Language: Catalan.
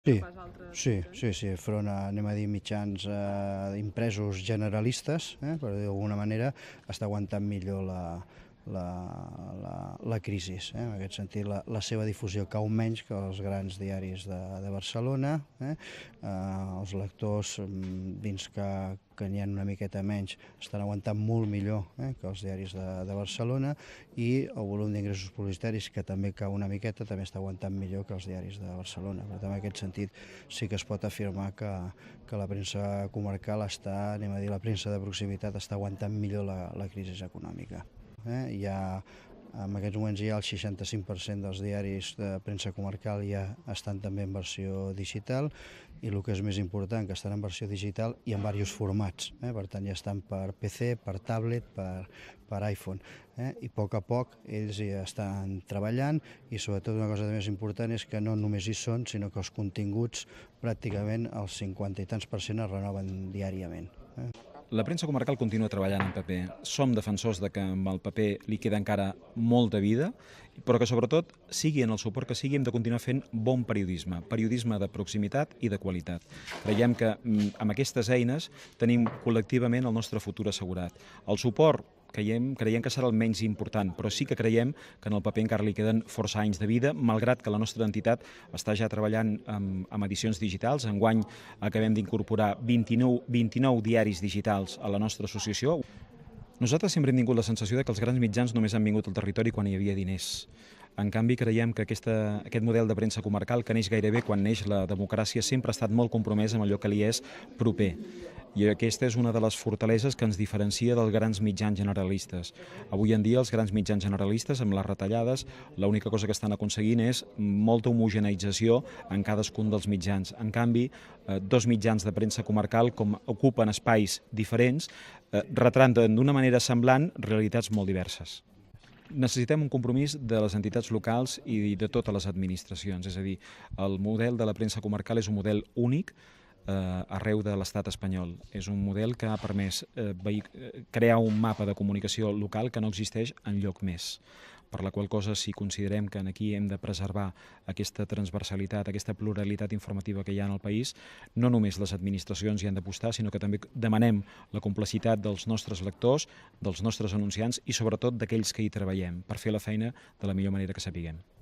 Sí, que pas altres sí, mitjans? sí, front a, anem a dir, mitjans impresos generalistes, per dir d'alguna manera, està aguantant millor la crisi. En aquest sentit, la seva difusió cau menys que els grans diaris de Barcelona. Els lectors, dins que n'hi ha una miqueta menys, estan aguantant molt millor que els diaris de Barcelona, i el volum d'ingressos publicitaris, que també cau una miqueta, també està aguantant millor que els diaris de Barcelona. Per tant, en aquest sentit, sí que es pot afirmar que la premsa comarcal està, anem a dir, la premsa de proximitat està aguantant millor la crisi econòmica. En aquests moments ja el 65% dels diaris de premsa comarcal ja estan també en versió digital, i el que és més important, que estan en versió digital i en diversos formats. Per tant, ja estan per PC, per tablet, per iPhone. I a poc ells hi estan treballant, i sobretot una cosa més important és que no només hi són, sinó que els continguts pràcticament el 50 i tants % es renoven diàriament. La premsa comarcal continua treballant en paper. Som defensors de que amb el paper li queda encara molta vida, però que sobretot, sigui en el suport que sigui, hem de continuar fent bon periodisme, periodisme de proximitat i de qualitat. Creiem que amb aquestes eines tenim col·lectivament el nostre futur assegurat. El suport creiem que serà el menys important, però sí que creiem que en el paper encara li queden força anys de vida, malgrat que la nostra entitat està ja treballant amb edicions digitals. Enguany acabem d'incorporar 29 diaris digitals a la nostra associació. Nosaltres sempre hem tingut la sensació de que els grans mitjans només han vingut al territori quan hi havia diners. En canvi, creiem que aquest model de premsa comarcal, que neix gairebé quan neix la democràcia, sempre ha estat molt compromès amb allò que li és proper. I aquesta és una de les fortaleses que ens diferencia dels grans mitjans generalistes. Avui en dia, els grans mitjans generalistes, amb les retallades, l'única cosa que estan aconseguint és molta homogeneïtzació en cadascun dels mitjans. En canvi, dos mitjans de premsa comarcal ocupen espais diferents, retraten d'una manera semblant realitats molt diverses. Necessitem un compromís de les entitats locals i de totes les administracions. És a dir, el model de la premsa comarcal és un model únic arreu de l'estat espanyol. És un model que ha permès crear un mapa de comunicació local que no existeix enlloc més. Per la qual cosa, si considerem que aquí hem de preservar aquesta transversalitat, aquesta pluralitat informativa que hi ha en el país, no només les administracions hi han d'apostar, sinó que també demanem la complicitat dels nostres lectors, dels nostres anunciants i sobretot d'aquells que hi treballem, per fer la feina de la millor manera que sapiguem.